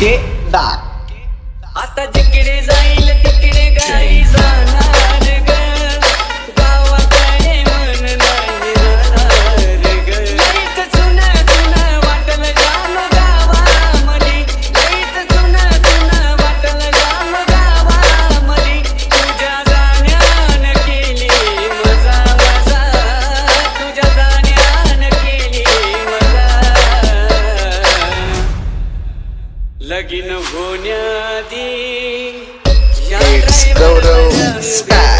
केदार. आता जिकडे जाईल तिकडे गाई जाणार ग, गावाकडे मन नाही राहणार ग. लईच जुनं जुनं वाटलं जाम गावामधी, लईच जुनं जुनं वाटलं जाम गावामधी. तुझ्या जाण्यान केली मजा मजा, तुझ्या जाण्यान केली मजा. लगीन होण्याआधी It's Godo style.